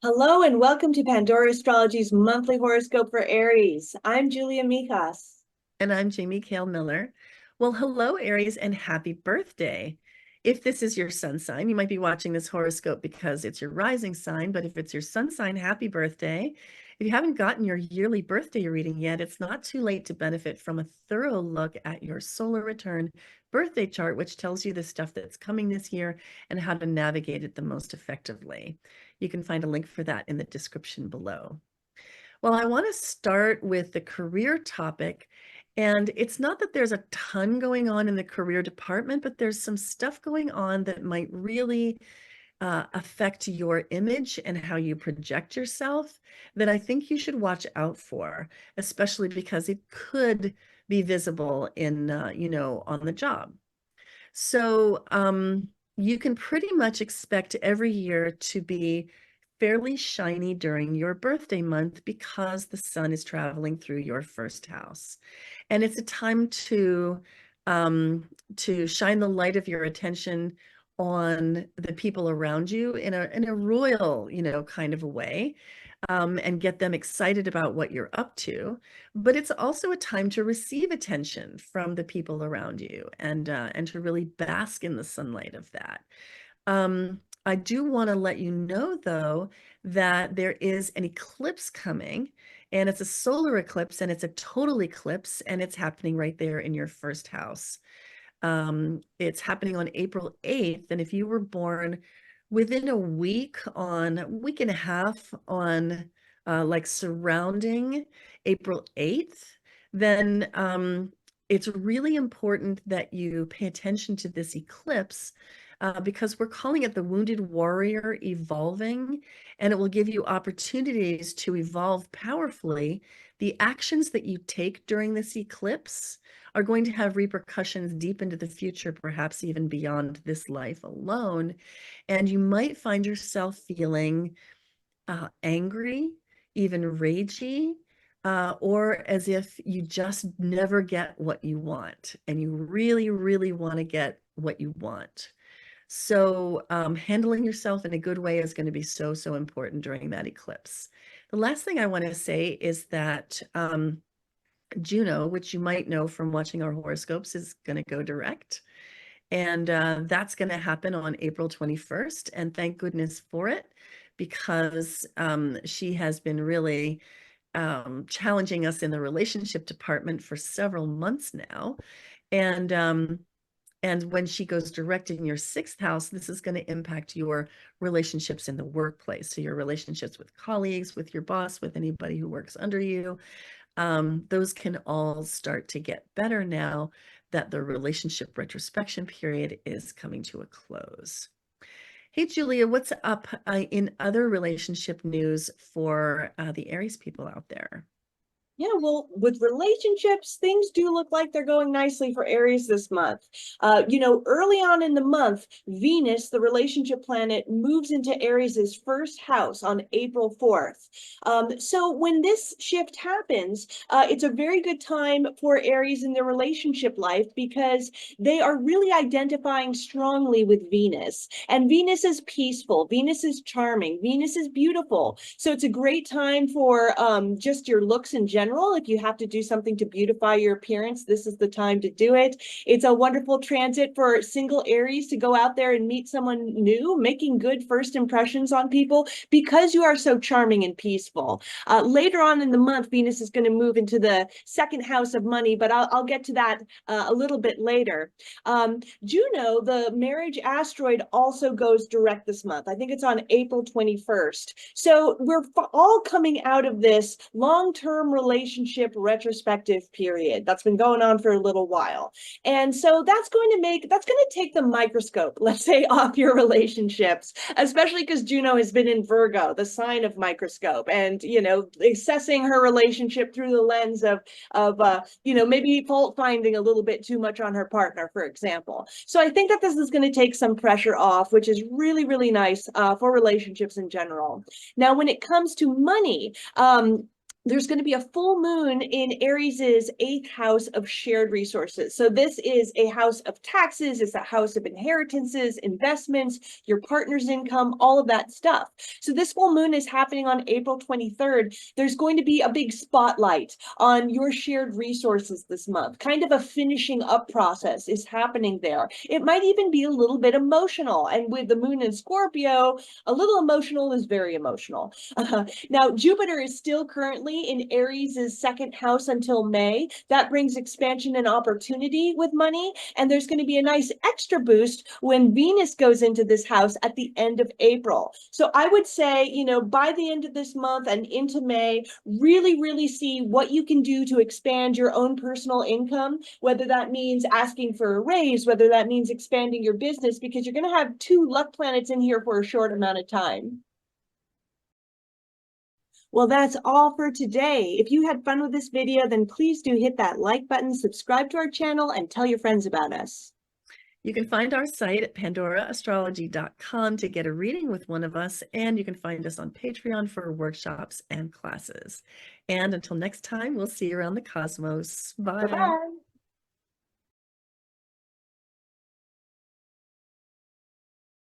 Hello and welcome to Pandora Astrology's monthly horoscope for Aries. I'm Julia Mikas. And I'm Jamie Kale Miller. Well, hello, Aries, and happy birthday. If this is your sun sign, you might be watching this horoscope because it's your rising sign, but if it's your sun sign, happy birthday. If you haven't gotten your yearly birthday reading yet, it's not too late to benefit from a thorough look at your solar return birthday chart, which tells you the stuff that's coming this year and how to navigate it the most effectively. You can find a link for that in the description below. Well, I want to start with the career topic. And it's not that there's a ton going on in the career department, but there's some stuff going on that might really affect your image and how you project yourself that I think you should watch out for, especially because it could be visible in, on the job. So you can pretty much expect every year to be fairly shiny during your birthday month because the sun is traveling through your first house. And it's a time to shine the light of your attention on the people around you in a royal, kind of a way, and get them excited about what you're up to. But it's also a time to receive attention from the people around you and to really bask in the sunlight of that. I do want to let you know, though, that there is an eclipse coming, and it's a solar eclipse, and it's a total eclipse, and it's happening right there in your first house. It's happening on April 8th, and if you were born within a week and a half on like surrounding April 8th, then it's really important that you pay attention to this eclipse because we're calling it the Wounded Warrior evolving, and it will give you opportunities to evolve powerfully. The actions that you take during this eclipse are going to have repercussions deep into the future, perhaps even beyond this life alone. And you might find yourself feeling angry, even ragey, or as if you just never get what you want and you really, really want to get what you want. So handling yourself in a good way is going to be so, so important during that eclipse. The last thing I want to say is that Juno, which you might know from watching our horoscopes, is going to go direct. And that's going to happen on April 21st. And thank goodness for it, because she has been really challenging us in the relationship department for several months now. And when she goes direct in your sixth house, this is going to impact your relationships in the workplace. So your relationships with colleagues, with your boss, with anybody who works under you. Those can all start to get better now that the relationship retrospection period is coming to a close. Hey, Julia, what's up in other relationship news for the Aries people out there? Yeah, well, with relationships, things do look like they're going nicely for Aries this month. Early on in the month, Venus, the relationship planet, moves into Aries's first house on April 4th. So when this shift happens, it's a very good time for Aries in their relationship life because they are really identifying strongly with Venus. And Venus is peaceful, Venus is charming, Venus is beautiful. So it's a great time for just your looks in general. If you have to do something to beautify your appearance, this is the time to do it. It's a wonderful transit for single Aries to go out there and meet someone new, making good first impressions on people because you are so charming and peaceful. Later on in the month, Venus is going to move into the second house of money, but I'll get to that a little bit later. Juno, the marriage asteroid, also goes direct this month. I think it's on April 21st. So we're all coming out of this long-term relationship retrospective period that's been going on for a little while. And so that's going to take the microscope, let's say, off your relationships, especially because Juno has been in Virgo, the sign of microscope, and, assessing her relationship through the lens of maybe fault finding a little bit too much on her partner, for example. So I think that this is going to take some pressure off, which is really, really nice for relationships in general. Now, when it comes to money, there's going to be a full moon in Aries's 8th house of shared resources. So this is a house of taxes, it's a house of inheritances, investments, your partner's income, all of that stuff. So this full moon is happening on April 23rd. There's going to be a big spotlight on your shared resources this month. Kind of a finishing up process is happening there. It might even be a little bit emotional. And with the moon in Scorpio, a little emotional is very emotional. Now, Jupiter is still currently in Aries' 2nd house until May. That brings expansion and opportunity with money. And there's going to be a nice extra boost when Venus goes into this house at the end of April. So I would say, by the end of this month and into May, really, really see what you can do to expand your own personal income, whether that means asking for a raise, whether that means expanding your business, because you're going to have 2 luck planets in here for a short amount of time. Well, that's all for today. If you had fun with this video, then please do hit that like button, subscribe to our channel, and tell your friends about us. You can find our site at pandoraastrology.com to get a reading with one of us, and you can find us on Patreon for workshops and classes. And until next time, we'll see you around the cosmos. Bye. Bye-bye.